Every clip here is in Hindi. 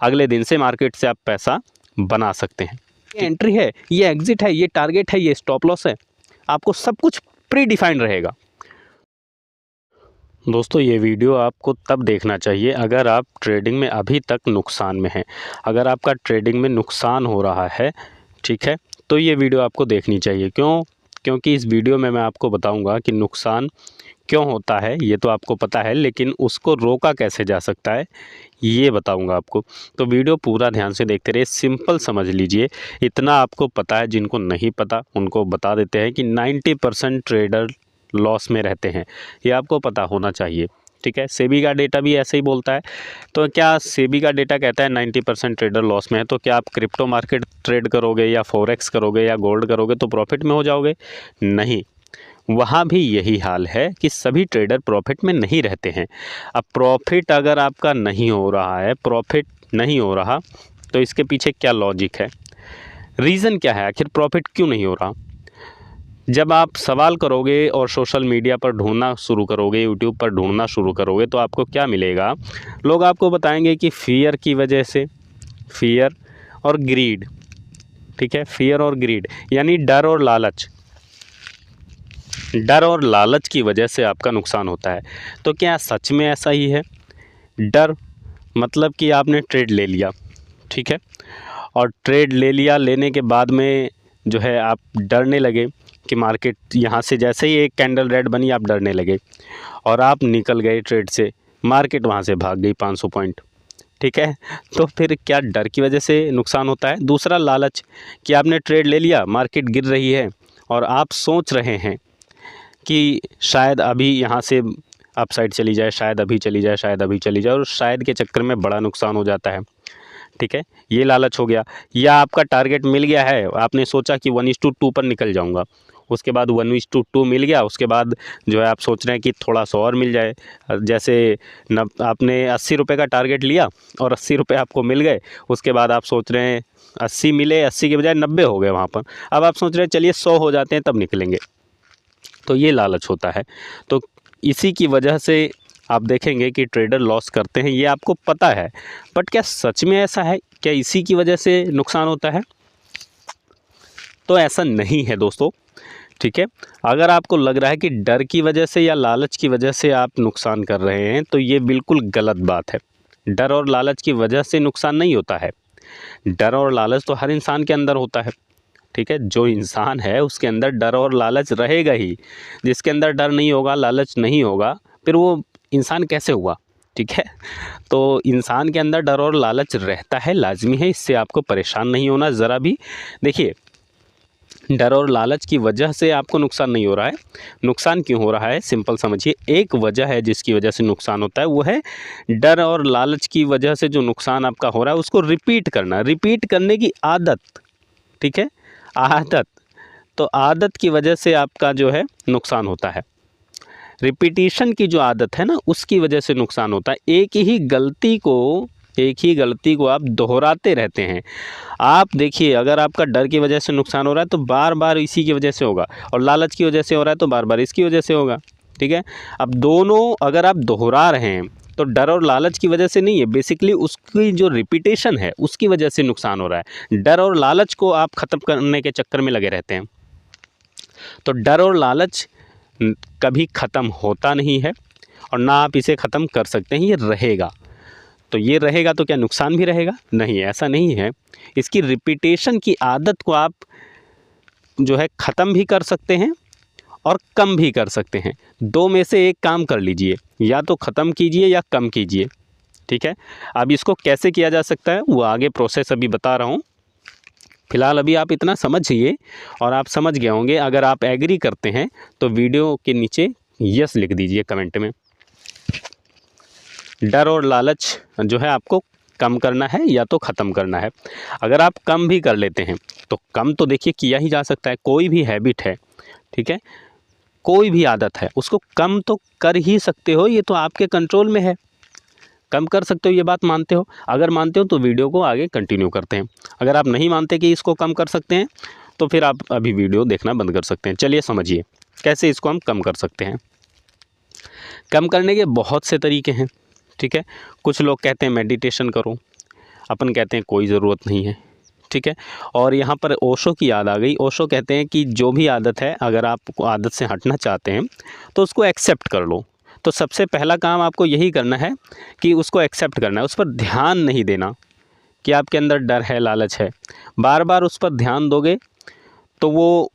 अगले दिन से मार्केट से आप पैसा बना सकते हैं। ये एंट्री है, ये एग्जिट है, ये टारगेट है, ये स्टॉप लॉस है, आपको सब कुछ प्री डिफाइंड रहेगा। दोस्तों ये वीडियो आपको तब देखना चाहिए अगर आप ट्रेडिंग में अभी तक नुकसान में हैं। अगर आपका ट्रेडिंग में नुकसान हो रहा है, ठीक है, तो ये वीडियो आपको देखनी चाहिए। क्योंकि इस वीडियो में मैं आपको बताऊंगा कि नुकसान क्यों होता है, ये तो आपको पता है, लेकिन उसको रोका कैसे जा सकता है ये बताऊंगा आपको। तो वीडियो पूरा ध्यान से देखते रहिए, सिंपल समझ लीजिए। इतना आपको पता है, जिनको नहीं पता उनको बता देते हैं कि 90% ट्रेडर लॉस में रहते हैं, ये आपको पता होना चाहिए, ठीक है। सेबी का डेटा भी ऐसे ही बोलता है। तो क्या सेबी का डेटा कहता है 90% ट्रेडर लॉस में है, तो क्या आप क्रिप्टो मार्केट ट्रेड करोगे या फॉरेक्स करोगे या गोल्ड करोगे तो प्रॉफिट में हो जाओगे? नहीं, वहाँ भी यही हाल है कि सभी ट्रेडर प्रॉफिट में नहीं रहते हैं। अब प्रॉफिट अगर आपका नहीं हो रहा है, प्रॉफिट नहीं हो रहा, तो इसके पीछे क्या लॉजिक है, रीज़न क्या है, आखिर प्रॉफिट क्यों नहीं हो रहा? जब आप सवाल करोगे और सोशल मीडिया पर ढूंढना शुरू करोगे, यूट्यूब पर ढूंढना शुरू करोगे, तो आपको क्या मिलेगा? लोग आपको बताएंगे कि फियर की वजह से, फियर और ग्रीड, ठीक है, फियर और ग्रीड यानी डर और लालच, डर और लालच की वजह से आपका नुकसान होता है। तो क्या सच में ऐसा ही है? डर मतलब कि आपने ट्रेड ले लिया, ठीक है, और ट्रेड ले लिया, लेने के बाद में जो है आप डरने लगे कि मार्केट यहाँ से जैसे ही एक कैंडल रेड बनी आप डरने लगे और आप निकल गए ट्रेड से, मार्केट वहाँ से भाग गई 500 पॉइंट, ठीक है। तो फिर क्या डर की वजह से नुकसान होता है? दूसरा लालच, कि आपने ट्रेड ले लिया, मार्केट गिर रही है और आप सोच रहे हैं कि शायद अभी यहाँ से अप साइड चली जाए, शायद अभी चली जाए, शायद अभी चली जाए, और शायद के चक्कर में बड़ा नुकसान हो जाता है, ठीक है, ये लालच हो गया। या आपका टारगेट मिल गया है, आपने सोचा कि 1:2 पर निकल जाऊंगा, उसके बाद 1:2 मिल गया, उसके बाद जो है आप सोच रहे हैं कि थोड़ा सा और मिल जाए। जैसे आपने 80 रुपये का टारगेट लिया और 80 रुपये आपको मिल गए, उसके बाद आप सोच रहे हैं 80 मिले, 80 के बजाय 90 हो गए वहाँ पर, अब आप सोच रहे हैं चलिए 100 हो जाते हैं तब निकलेंगे, तो ये लालच होता है। तो इसी की वजह से आप देखेंगे कि ट्रेडर लॉस करते हैं, ये आपको पता है, बट क्या सच में ऐसा है? क्या इसी की वजह से नुकसान होता है? तो ऐसा नहीं है दोस्तों, ठीक है। अगर आपको लग रहा है कि डर की वजह से या लालच की वजह से आप नुकसान कर रहे हैं, तो ये बिल्कुल गलत बात है। डर और लालच की वजह से नुकसान नहीं होता है। डर और लालच तो हर इंसान के अंदर होता है, ठीक है। जो इंसान है उसके अंदर डर और लालच रहेगा ही। जिसके अंदर डर नहीं होगा, लालच नहीं होगा, फिर वो इंसान कैसे हुआ, ठीक है। तो इंसान के अंदर डर और लालच रहता है, लाजमी है, इससे आपको परेशान नहीं होना ज़रा भी। देखिए, डर और लालच की वजह से आपको नुकसान नहीं हो रहा है। नुकसान क्यों हो रहा है, सिंपल समझिए। एक वजह है जिसकी वजह से नुकसान होता है, वो है डर और लालच की वजह से जो नुकसान आपका हो रहा है उसको रिपीट करना, रिपीट करने की आदत, ठीक है, आदत। तो आदत की वजह से आपका जो है नुकसान होता है। रिपीटिशन की जो आदत है ना, उसकी वजह से नुकसान होता है। एक ही गलती को आप दोहराते रहते हैं। आप देखिए, अगर आपका डर की वजह से नुकसान हो रहा है तो बार बार इसी की वजह से होगा, और लालच की वजह से हो रहा है तो बार बार इसकी वजह से होगा, ठीक है। अब दोनों अगर आप दोहरा रहे हैं तो डर और लालच की वजह से नहीं है, बेसिकली उसकी जो रिपीटेशन है उसकी वजह से नुकसान हो रहा है। डर और लालच को आप ख़त्म करने के चक्कर में लगे रहते हैं। तो डर और लालच कभी ख़त्म होता नहीं है और ना आप इसे ख़त्म कर सकते हैं, ये रहेगा। तो ये रहेगा तो क्या नुकसान भी रहेगा? नहीं, ऐसा नहीं है। इसकी रिपीटेशन की आदत को आप जो है ख़त्म भी कर सकते हैं और कम भी कर सकते हैं। दो में से एक काम कर लीजिए, या तो ख़त्म कीजिए या कम कीजिए, ठीक है। अब इसको कैसे किया जा सकता है वो आगे प्रोसेस अभी बता रहा हूँ। फ़िलहाल अभी आप इतना समझिए, और आप समझ गए होंगे। अगर आप एग्री करते हैं तो वीडियो के नीचे यस लिख दीजिए कमेंट में। डर और लालच जो है आपको कम करना है या तो ख़त्म करना है। अगर आप कम भी कर लेते हैं तो कम तो देखिए किया ही जा सकता है। कोई भी हैबिट है, ठीक है, कोई भी आदत है, उसको कम तो कर ही सकते हो, ये तो आपके कंट्रोल में है। कम कर सकते हो, ये बात मानते हो? अगर मानते हो तो वीडियो को आगे कंटिन्यू करते हैं। अगर आप नहीं मानते कि इसको कम कर सकते हैं तो फिर आप अभी वीडियो देखना बंद कर सकते हैं। चलिए समझिए कैसे इसको हम कम कर सकते हैं। कम करने के बहुत से तरीके हैं, ठीक है। कुछ लोग कहते हैं मेडिटेशन करो, अपन कहते हैं कोई ज़रूरत नहीं है, ठीक है। और यहाँ पर ओशो की याद आ गई। ओशो कहते हैं कि जो भी आदत है, अगर आप आदत से हटना चाहते हैं तो उसको एक्सेप्ट कर लो। तो सबसे पहला काम आपको यही करना है कि उसको एक्सेप्ट करना है, उस पर ध्यान नहीं देना कि आपके अंदर डर है, लालच है। बार बार उस पर ध्यान दोगे तो वो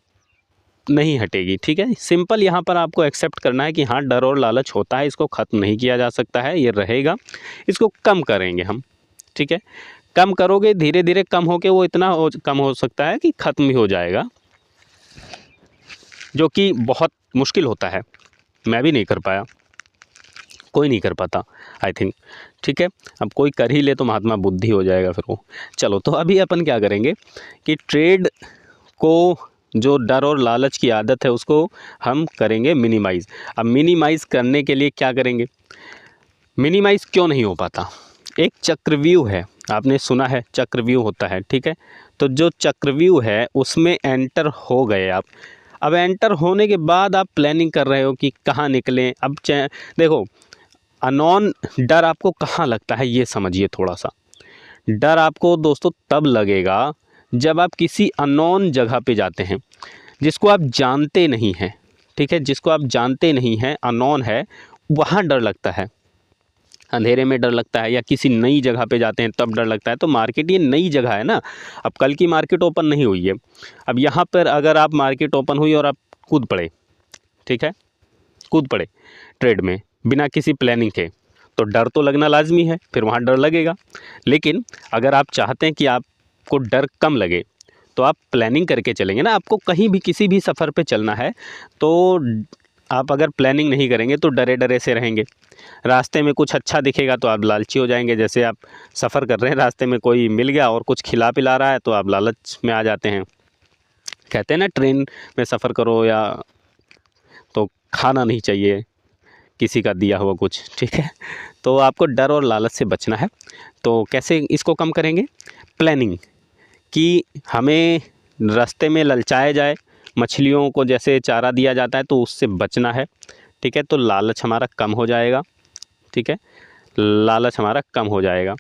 नहीं हटेगी, ठीक है। सिंपल यहाँ पर आपको एक्सेप्ट करना है कि हाँ, डर और लालच होता है, इसको ख़त्म नहीं किया जा सकता है, ये रहेगा, इसको कम करेंगे हम, ठीक है। कम करोगे, धीरे धीरे कम होके वो इतना कम हो सकता है कि ख़त्म भी हो जाएगा, जो कि बहुत मुश्किल होता है। मैं भी नहीं कर पाया, कोई नहीं कर पाता आई थिंक, ठीक है। अब कोई कर ही ले तो महात्मा बुद्धि हो जाएगा फिर वो। चलो, तो अभी अपन क्या करेंगे कि ट्रेड को, जो डर और लालच की आदत है, उसको हम करेंगे मिनिमाइज़। अब मिनिमाइज़ करने के लिए क्या करेंगे? मिनिमाइज़ क्यों नहीं हो पाता? एक चक्रव्यूह है, आपने सुना है चक्रव्यूह होता है, ठीक है। तो जो चक्रव्यूह है उसमें एंटर हो गए आप। अब एंटर होने के बाद आप प्लानिंग कर रहे हो कि कहाँ निकलें। अब देखो, अननोन डर आपको कहाँ लगता है ये समझिए थोड़ा सा। डर आपको दोस्तों तब लगेगा जब आप किसी अननोन जगह पे जाते हैं, जिसको आप जानते नहीं हैं, ठीक है। जिसको आप जानते नहीं हैं, अननोन है, वहाँ डर लगता है। अंधेरे में डर लगता है, या किसी नई जगह पे जाते हैं तब डर लगता है। तो मार्केट ये नई जगह है ना, अब कल की मार्केट ओपन नहीं हुई है। अब यहाँ पर अगर आप मार्केट ओपन हुई और आप कूद पड़े, ठीक है, कूद पड़े ट्रेड में बिना किसी प्लानिंग के, तो डर तो लगना लाजमी है, फिर वहाँ डर लगेगा। लेकिन अगर आप चाहते हैं कि आपको डर कम लगे, तो आप प्लानिंग करके चलेंगे ना। आपको कहीं भी किसी भी सफ़र पे चलना है, तो आप अगर प्लानिंग नहीं करेंगे तो डरे डरे से रहेंगे। रास्ते में कुछ अच्छा दिखेगा तो आप लालची हो जाएंगे। जैसे आप सफ़र कर रहे हैं, रास्ते में कोई मिल गया और कुछ खिला पिला रहा है तो आप लालच में आ जाते हैं। कहते हैं ना, ट्रेन में सफ़र करो या तो खाना नहीं चाहिए किसी का दिया हुआ कुछ, ठीक है। तो आपको डर और लालच से बचना है। तो कैसे इसको कम करेंगे? प्लानिंग, कि हमें रास्ते में ललचाया जाए, मछलियों को जैसे चारा दिया जाता है, तो उससे बचना है, ठीक है। तो लालच हमारा कम हो जाएगा, ठीक है, लालच हमारा कम हो जाएगा।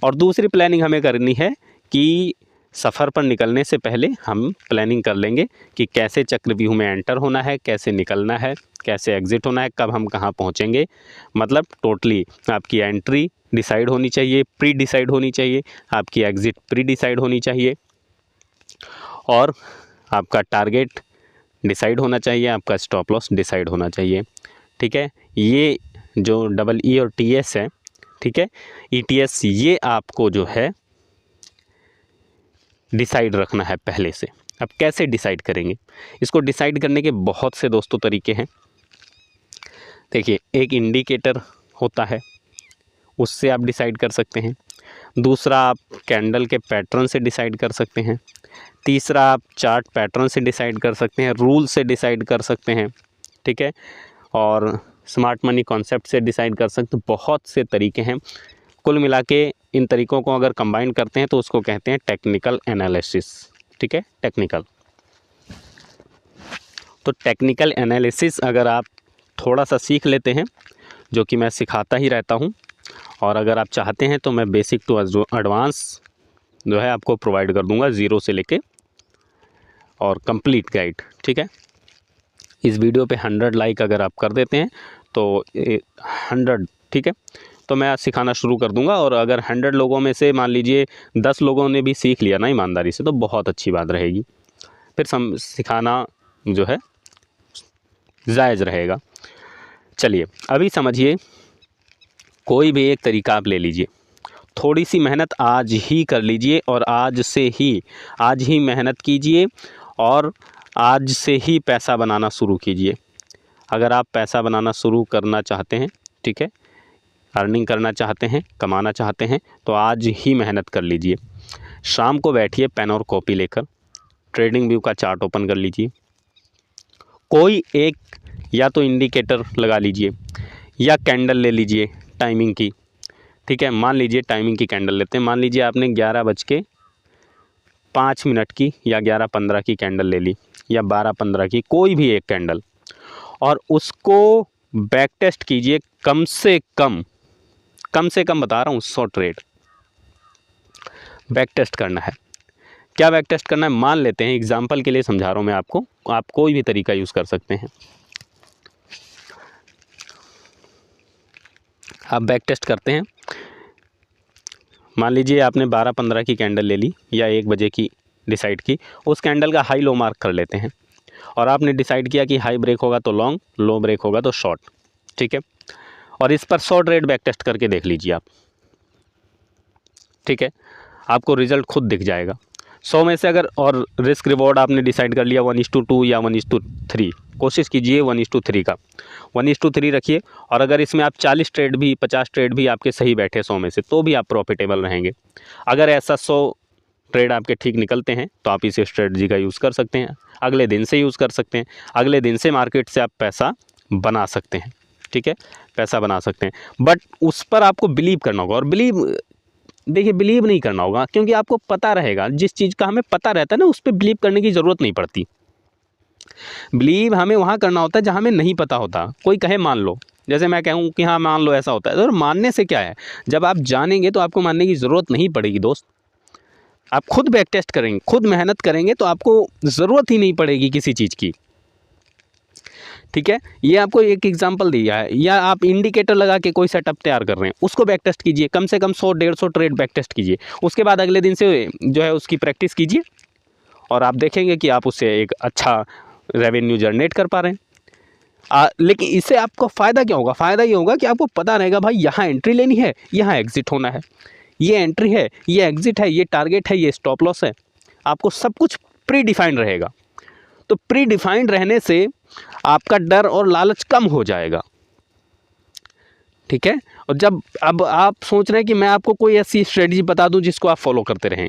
और दूसरी प्लानिंग हमें करनी है कि सफ़र पर निकलने से पहले हम प्लानिंग कर लेंगे कि कैसे चक्रव्यूह में एंटर होना है, कैसे निकलना है, कैसे एग्ज़िट होना है, कब हम कहाँ पहुँचेंगे। मतलब टोटली आपकी एंट्री डिसाइड होनी चाहिए, प्री डिसाइड होनी चाहिए, आपकी एग्ज़िट प्री डिसाइड होनी चाहिए, और आपका टारगेट डिसाइड होना चाहिए, आपका स्टॉप लॉस डिसाइड होना चाहिए, ठीक है। ये जो डबल ई और टी एस है, ठीक है, ई टी एस, ये आपको जो है डिसाइड रखना है पहले से। अब कैसे डिसाइड करेंगे? इसको डिसाइड करने के बहुत से दोस्तों तरीके हैं। देखिए, एक इंडिकेटर होता है, उससे आप डिसाइड कर सकते हैं। दूसरा, आप कैंडल के पैटर्न से डिसाइड कर सकते हैं। तीसरा, आप चार्ट पैटर्न से डिसाइड कर सकते हैं, रूल से डिसाइड कर सकते हैं, ठीक है। और स्मार्ट मनी कॉन्सेप्ट से डिसाइड कर सकते हैं। बहुत से तरीके हैं। कुल मिला के इन तरीक़ों को अगर कंबाइन करते हैं तो उसको कहते हैं टेक्निकल एनालिसिस, ठीक है, टेक्निकल। तो टेक्निकल एनालिसिस अगर आप थोड़ा सा सीख लेते हैं, जो कि मैं सिखाता ही रहता हूँ, और अगर आप चाहते हैं तो मैं बेसिक टू एडवांस जो है आपको प्रोवाइड कर दूंगा, ज़ीरो से लेके और कंप्लीट गाइड, ठीक है। इस वीडियो पे 100 लाइक अगर आप कर देते हैं तो 100, ठीक है, तो मैं सिखाना शुरू कर दूंगा। और अगर 100 लोगों में से मान लीजिए 10 लोगों ने भी सीख लिया ना ईमानदारी से, तो बहुत अच्छी बात रहेगी। फिर सिखाना जो है जायज़ रहेगा। चलिए, अभी समझिए, कोई भी एक तरीका आप ले लीजिए, थोड़ी सी मेहनत आज ही कर लीजिए, और आज ही मेहनत कीजिए, और आज से ही पैसा बनाना शुरू कीजिए। अगर आप पैसा बनाना शुरू करना चाहते हैं, ठीक है, अर्निंग करना चाहते हैं, कमाना चाहते हैं, तो आज ही मेहनत कर लीजिए। शाम को बैठिए पेन और कॉपी लेकर, ट्रेडिंग व्यू का चार्ट ओपन कर लीजिए। कोई एक या तो इंडिकेटर लगा लीजिए, या कैंडल ले लीजिए टाइमिंग की, ठीक है। मान लीजिए टाइमिंग की कैंडल लेते हैं। मान लीजिए आपने 11:05 की या 11:15 की कैंडल ले ली, या 12:15 की, कोई भी एक कैंडल, और उसको बैक टेस्ट कीजिए कम से कम बता रहा हूँ 100 ट्रेड, बैक टेस्ट करना है। क्या बैक टेस्ट करना है, मान लेते हैं, एग्जाम्पल के लिए समझा रहा हूँ मैं आपको, आप कोई भी तरीका यूज़ कर सकते हैं। आप बैक टेस्ट करते हैं, मान लीजिए आपने 12-15 की कैंडल ले ली या 1 बजे की डिसाइड की, उस कैंडल का हाई लो मार्क कर लेते हैं और आपने डिसाइड किया कि हाई ब्रेक होगा तो लॉन्ग, लो ब्रेक होगा तो शॉर्ट, ठीक है। और इस पर 100 ट्रेड बैक टेस्ट करके देख लीजिए आप, ठीक है, आपको रिजल्ट खुद दिख जाएगा। 100 में से अगर, और रिस्क रिवॉर्ड आपने डिसाइड कर लिया 1:2 या 1:3, कोशिश कीजिए 1:3 का, 1:3 रखिए। और अगर इसमें आप 40 ट्रेड भी, 50 ट्रेड भी आपके सही बैठे 100 में से, तो भी आप प्रॉफिटेबल रहेंगे। अगर ऐसा 100 ट्रेड आपके ठीक निकलते हैं तो आप इस स्ट्रेटजी का यूज़ कर सकते हैं, अगले दिन से यूज़ कर सकते हैं, अगले दिन से मार्केट से आप पैसा बना सकते हैं, ठीक है, पैसा बना सकते हैं। बट उस पर आपको बिलीव करना होगा, और देखिए बिलीव नहीं करना होगा, क्योंकि आपको पता रहेगा, जिस चीज़ का हमें पता रहता है ना, उस पर बिलीव करने की ज़रूरत नहीं पड़ती। बिलीव हमें वहाँ करना होता है जहाँ हमें नहीं पता होता। कोई कहे मान लो, जैसे मैं कहूँ कि हाँ मान लो ऐसा होता है, तो मानने से क्या है, जब आप जानेंगे तो आपको मानने की ज़रूरत नहीं पड़ेगी दोस्त। आप खुद बैक टेस्ट करेंगे, खुद मेहनत करेंगे, तो आपको ज़रूरत ही नहीं पड़ेगी किसी चीज़ की, ठीक है। ये आपको एक एग्जांपल दिया है। या आप इंडिकेटर लगा के कोई सेटअप तैयार कर रहे हैं, उसको बैक टेस्ट कीजिए, कम से कम 100-150 ट्रेड बैक टेस्ट कीजिए। उसके बाद अगले दिन से जो है उसकी प्रैक्टिस कीजिए, और आप देखेंगे कि आप उससे एक अच्छा रेवेन्यू जनरेट कर पा रहे हैं। लेकिन इससे आपको फ़ायदा क्या होगा, फ़ायदा ये होगा कि आपको पता रहेगा भाई यहाँ एंट्री लेनी है, यहाँ एग्ज़िट होना है, ये एंट्री है, ये एग्ज़िट है, ये टारगेट है, ये स्टॉप लॉस है। आपको सब कुछ प्री डिफाइंड रहेगा। तो प्री डिफाइंड रहने से आपका डर और लालच कम हो जाएगा, ठीक है। और जब अब आप सोच रहे हैं कि मैं आपको कोई ऐसी स्ट्रेटजी बता दूं जिसको आप फॉलो करते रहें,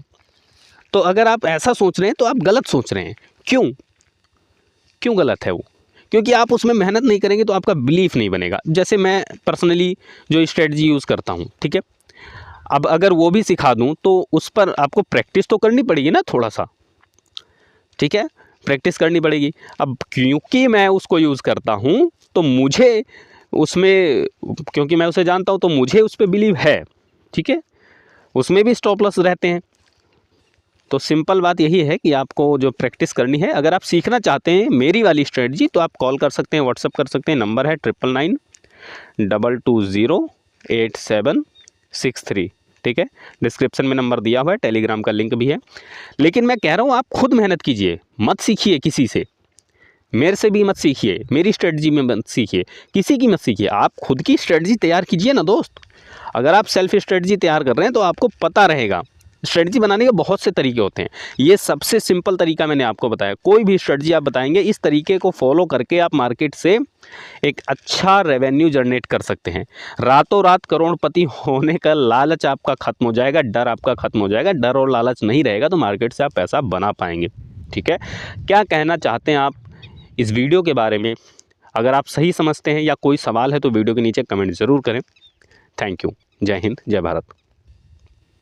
तो अगर आप ऐसा सोच रहे हैं तो आप गलत सोच रहे हैं। क्यों गलत है वो? क्योंकि आप उसमें मेहनत नहीं करेंगे तो आपका बिलीफ नहीं बनेगा। जैसे मैं पर्सनली जो स्ट्रेटजी यूज़ करता हूँ, ठीक है, अब अगर वो भी सिखा दूँ तो उस पर आपको प्रैक्टिस तो करनी पड़ेगी ना थोड़ा सा, ठीक है, प्रैक्टिस करनी पड़ेगी। अब क्योंकि मैं उसको यूज़ करता हूँ तो मुझे उसमें, क्योंकि मैं उसे जानता हूँ तो मुझे उस पर बिलीव है, ठीक है। उसमें भी स्टॉप लॉस रहते हैं। तो सिंपल बात यही है कि आपको जो प्रैक्टिस करनी है, अगर आप सीखना चाहते हैं मेरी वाली स्ट्रेटजी, तो आप कॉल कर सकते हैं, व्हाट्सअप कर सकते हैं। नंबर है 9992208763, ठीक है। डिस्क्रिप्शन में नंबर दिया हुआ है, टेलीग्राम का लिंक भी है। लेकिन मैं कह रहा हूँ आप खुद मेहनत कीजिए, मत सीखिए किसी से, मेरे से भी मत सीखिए, मेरी स्ट्रेटजी में मत सीखिए, किसी की मत सीखिए, आप खुद की स्ट्रेटजी तैयार कीजिए ना दोस्त। अगर आप सेल्फ स्ट्रेटजी तैयार कर रहे हैं तो आपको पता रहेगा। स्ट्रेटजी बनाने के बहुत से तरीके होते हैं, ये सबसे सिंपल तरीका मैंने आपको बताया। कोई भी स्ट्रेटजी आप बताएंगे, इस तरीके को फॉलो करके आप मार्केट से एक अच्छा रेवेन्यू जनरेट कर सकते हैं। रातों रात करोड़पति होने का लालच आपका ख़त्म हो जाएगा, डर आपका ख़त्म हो जाएगा। डर और लालच नहीं रहेगा तो मार्केट से आप पैसा बना पाएंगे, ठीक है। क्या कहना चाहते हैं आप इस वीडियो के बारे में? अगर आप सही समझते हैं या कोई सवाल है तो वीडियो के नीचे कमेंट ज़रूर करें। Thank you. जय हिंद, जय भारत।